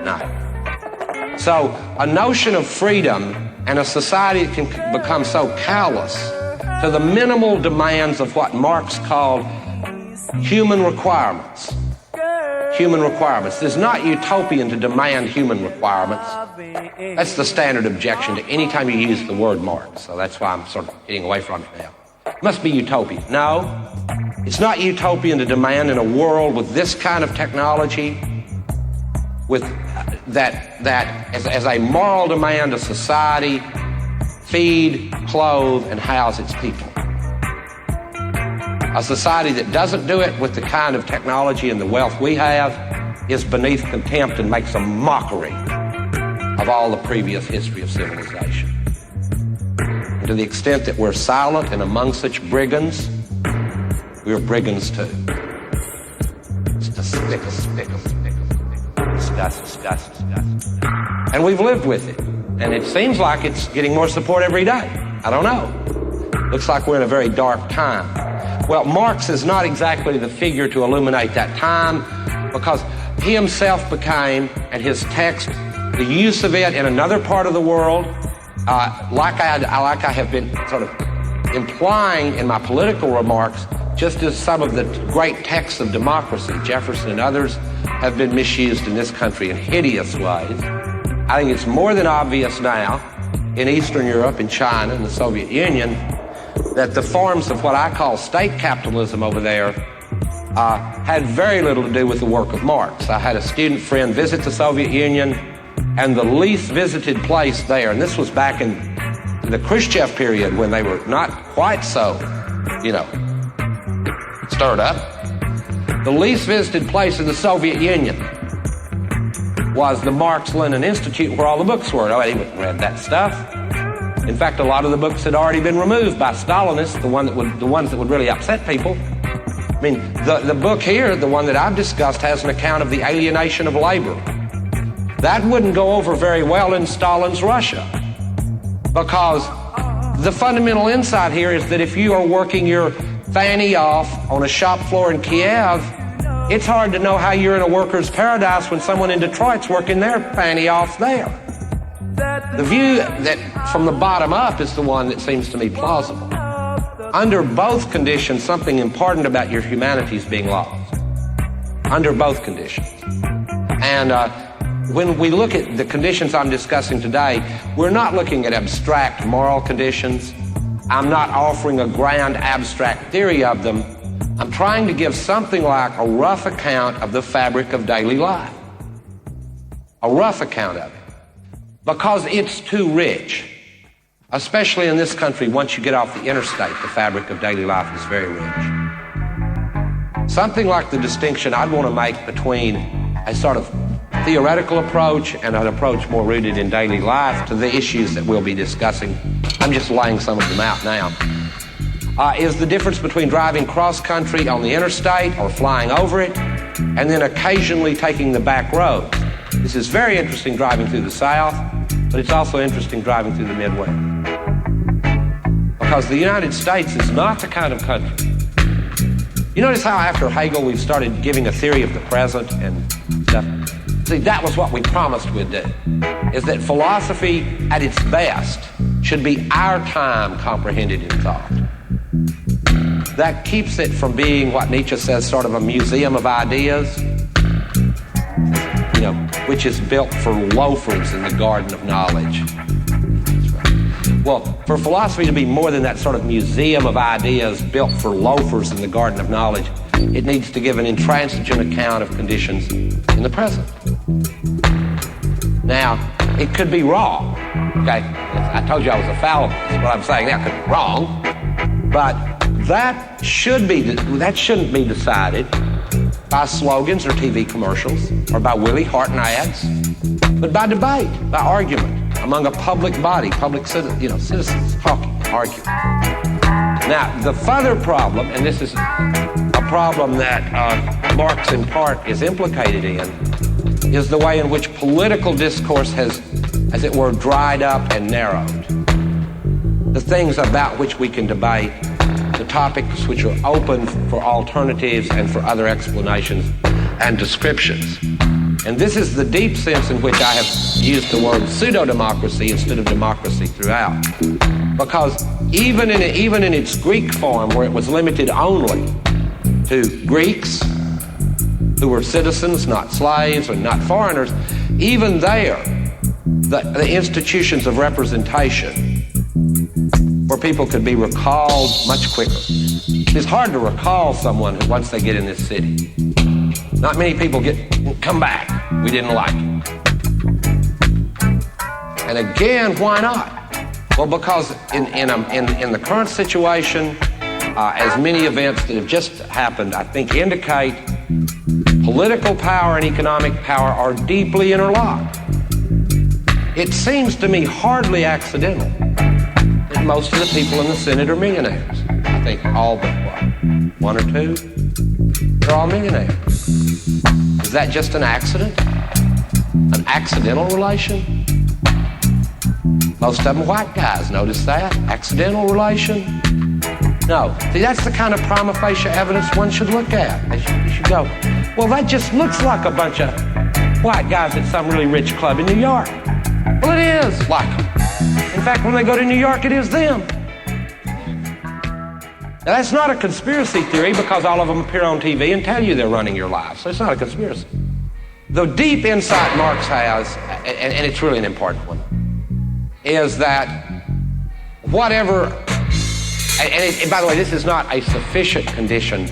No. So a notion of freedom and a society that can become so callous to the minimal demands of what Marx called human requirements. Human requirements. It's not utopian to demand human requirements. That's the standard objection to any time you use the word Marx. So that's why I'm sort of getting away from it now. It must be utopian. No, it's not utopian to demand in a world with this kind of technology, with that as a moral demand of society, feed, clothe, and house its people. A society that doesn't do it with the kind of technology and the wealth we have is beneath contempt and makes a mockery of all the previous history of civilization. And to the extent that we're silent and among such brigands, we're brigands too. It's disgusting. And we've lived with it. And it seems like it's getting more support every day. I don't know. Looks like we're in a very dark time. Well, Marx is not exactly the figure to illuminate that time, because he himself became, and his text, the use of it in another part of the world, like I have been sort of implying in my political remarks, just as some of the great texts of democracy, Jefferson and others, have been misused in this country in hideous ways. I think it's more than obvious now in Eastern Europe, in China, in the Soviet Union, that the forms of what I call state capitalism over there had very little to do with the work of Marx. I had a student friend visit the Soviet Union, and the least visited place there, and this was back in the Khrushchev period when they were not quite so, stirred up. The least visited place in the Soviet Union was the Marx-Lenin Institute, where all the books were. Nobody read that stuff. In fact, a lot of the books had already been removed by Stalinists, the ones that would really upset people. I mean, the book here, the one that I've discussed, has an account of the alienation of labor. That wouldn't go over very well in Stalin's Russia, because the fundamental insight here is that if you are working your fanny off on a shop floor in Kiev, it's hard to know how you're in a worker's paradise when someone in Detroit's working their fanny off there. The view that from the bottom up is the one that seems to me plausible. Under both conditions, something important about your humanity is being lost. Under both conditions. And when we look at the conditions I'm discussing today, we're not looking at abstract moral conditions. I'm not offering a grand abstract theory of them. I'm trying to give something like a rough account of the fabric of daily life. A rough account of it. Because it's too rich. Especially in this country, once you get off the interstate, the fabric of daily life is very rich. Something like the distinction I'd want to make between a sort of theoretical approach and an approach more rooted in daily life to the issues that we'll be discussing. I'm just laying some of them out now. Is the difference between driving cross-country on the interstate or flying over it, and then occasionally taking the back roads. This is very interesting driving through the South, but it's also interesting driving through the Midwest. Because the United States is not the kind of country. You notice how after Hegel we've started giving a theory of the present and stuff? See, that was what we promised we'd do, is that philosophy at its best should be our time comprehended in thought. That keeps it from being what Nietzsche says, sort of a museum of ideas, which is built for loafers in the garden of knowledge. Well, for philosophy to be more than that sort of museum of ideas built for loafers in the garden of knowledge, it needs to give an intransigent account of conditions in the present. Now, it could be wrong, okay? I told you I was a fallibist. What I'm saying now could be wrong, but that shouldn't be decided by slogans or TV commercials or by Willie Horton ads, but by debate, by argument among a public body, public citizens talking, arguing. Now, the further problem, and this is a problem that Marx in part is implicated in, is the way in which political discourse has, as it were, dried up and narrowed. The things about which we can debate, the topics which are open for alternatives and for other explanations and descriptions. And this is the deep sense in which I have used the word pseudo-democracy instead of democracy throughout. Because even in its Greek form, where it was limited only to Greeks who were citizens, not slaves or not foreigners, even there, the institutions of representation where people could be recalled much quicker. It's hard to recall someone who, once they get in this city, not many people come back. We didn't like it. And again, why not? Well, because in the current situation, as many events that have just happened, I think indicate political power and economic power are deeply interlocked. It seems to me hardly accidental that most of the people in the Senate are millionaires. I think all but one or two, they're all millionaires. Is that just an accident? An accidental relation? Most of them white guys, notice that? Accidental relation? No. See, that's the kind of prima facie evidence one should look at. You should go, well, that just looks like a bunch of white guys at some really rich club in New York. Well, it is like them. In fact, when they go to New York, it is them. Now, that's not a conspiracy theory because all of them appear on TV and tell you they're running your life. So it's not a conspiracy. The deep insight Marx has, and it's really an important one, is that whatever, and by the way, this is not a sufficient condition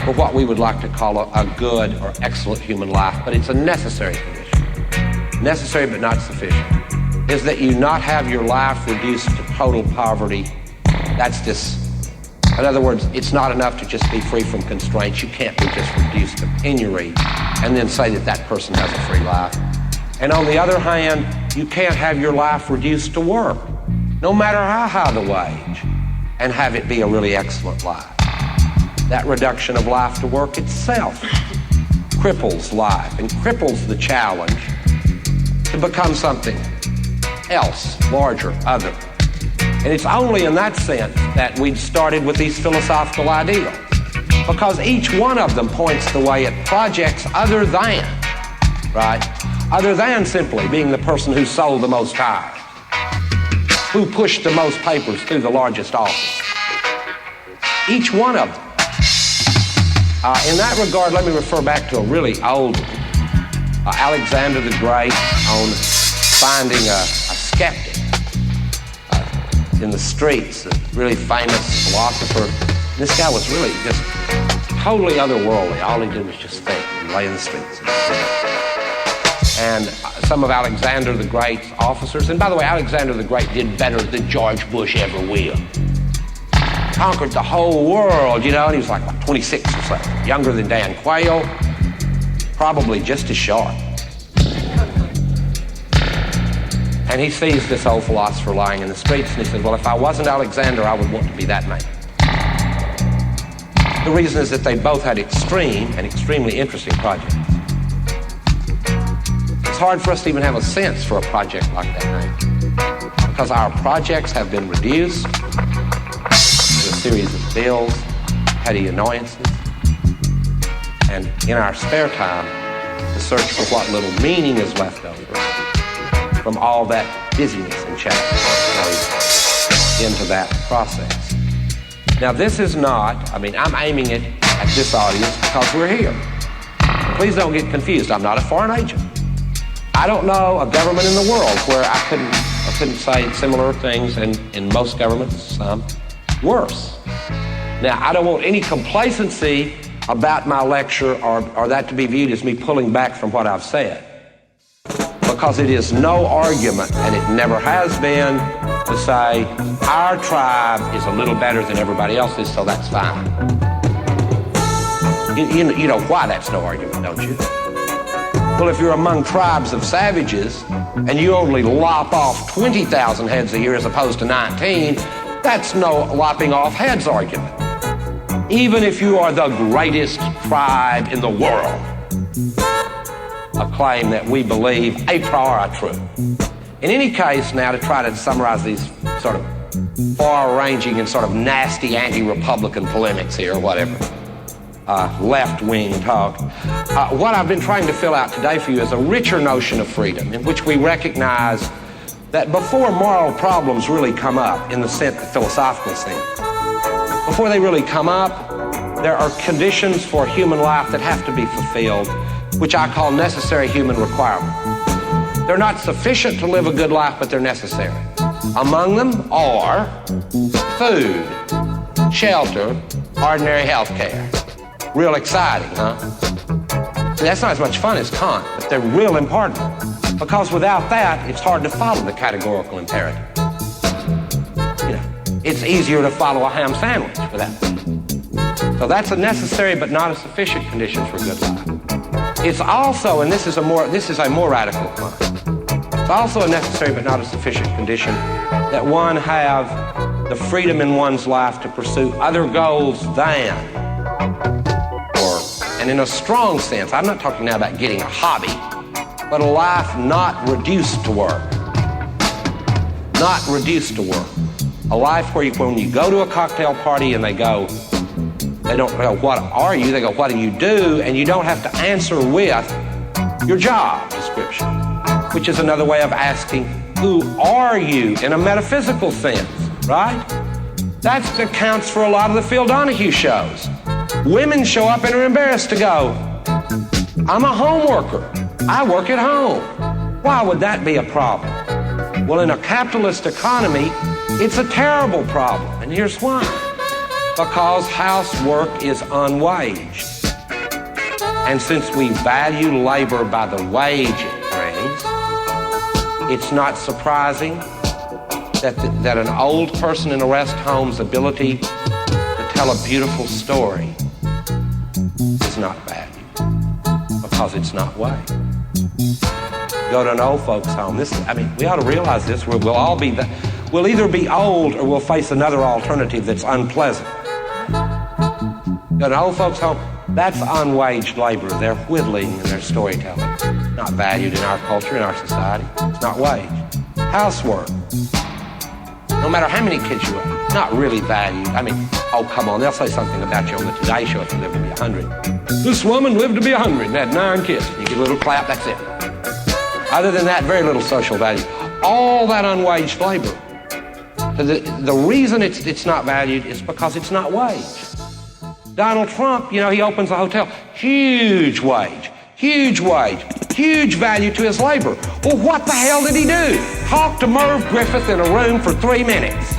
for what we would like to call a good or excellent human life, but it's a necessary condition. Necessary but not sufficient. Is that you not have your life reduced to total poverty. That's just, in other words, it's not enough to just be free from constraints. You can't be just reduced to penury and then say that that person has a free life. And on the other hand, you can't have your life reduced to work, no matter how high the wage, and have it be a really excellent life. That reduction of life to work itself cripples life and cripples the challenge to become something else, larger, other. And it's only in that sense that we'd started with these philosophical ideals, because each one of them points the way at projects other than, right? Other than simply being the person who sold the most tires, who pushed the most papers through the largest office. Each one of them. In that regard, let me refer back to a really old one. Alexander the Great on finding a skeptic in the streets, a really famous philosopher. This guy was really just totally otherworldly. All he did was just think and lay in the streets. And some of Alexander the Great's officers, and by the way, Alexander the Great did better than George Bush ever will. Conquered the whole world, you know, and he was like 26 or something, younger than Dan Quayle, probably just as sharp. And he sees this old philosopher lying in the streets, and he says, well, if I wasn't Alexander, I would want to be that man. The reason is that they both had extreme and extremely interesting projects. It's hard for us to even have a sense for a project like that now, because our projects have been reduced to a series of bills, petty annoyances, and in our spare time, to search for what little meaning is left over from all that busyness and chatter that goes into that process. Now, this is not, I'm aiming it at this audience because we're here. Please don't get confused. I'm not a foreign agent. I don't know a government in the world where I couldn't say similar things, and in most governments, some worse. Now, I don't want any complacency about my lecture or that to be viewed as me pulling back from what I've said, because it is no argument, and it never has been, to say our tribe is a little better than everybody else's, so that's fine. You know why that's no argument, don't you? Well, if you're among tribes of savages and you only lop off 20,000 heads a year as opposed to 19, that's no lopping off heads argument. Even if you are the greatest tribe in the world, a claim that we believe a priori true. In any case, now to try to summarize these sort of far-ranging and sort of nasty anti-Republican polemics here or whatever, left-wing talk. What I've been trying to fill out today for you is a richer notion of freedom in which we recognize that before moral problems really come up in the philosophical sense, before they really come up, there are conditions for human life that have to be fulfilled, which I call necessary human requirements. They're not sufficient to live a good life, but they're necessary. Among them are food, shelter, ordinary health care. Real exciting, huh? That's not as much fun as Kant, but they're real important. Because without that, it's hard to follow the categorical imperative. It's easier to follow a ham sandwich without that. So that's a necessary but not a sufficient condition for good life. It's also, and this is a more radical point, it's also a necessary but not a sufficient condition that one have the freedom in one's life to pursue other goals than, and in a strong sense, I'm not talking now about getting a hobby, but a life not reduced to work. Not reduced to work. A life where when you go to a cocktail party and they don't go, what are you? They go, what do you do? And you don't have to answer with your job description, which is another way of asking, who are you in a metaphysical sense, right? That accounts for a lot of the Phil Donahue shows. Women show up and are embarrassed to go, I'm a home worker. I work at home. Why would that be a problem? Well, in a capitalist economy, it's a terrible problem. And here's why. Because housework is unwaged. And since we value labor by the wage it brings, it's not surprising that an old person in a rest home's ability to tell a beautiful story is not valued. Because it's not weighed. Go to an old folks home. We ought to realize this. We'll either be old or we'll face another alternative that's unpleasant. Go to an old folks home. That's unwaged labor. They're whittling and they're storytelling. Not valued in our culture, in our society. It's not waged. Housework. No matter how many kids you have, not really valued. Oh, come on, they'll say something about you on the Today Show if you live to be 100. This woman lived to be 100 and had 9 kids. You get a little clap, that's it. Other than that, very little social value. All that unwaged labor. The reason it's not valued is because it's not waged. Donald Trump, he opens a hotel. Huge wage, huge value to his labor. Well, what the hell did he do? Talk to Merv Griffith in a room for 3 minutes.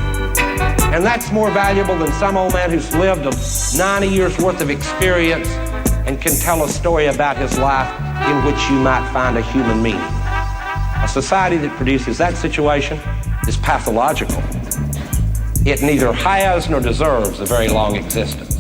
And that's more valuable than some old man who's lived 90 years worth of experience and can tell a story about his life in which you might find a human meaning. A society that produces that situation is pathological. It neither has nor deserves a very long existence.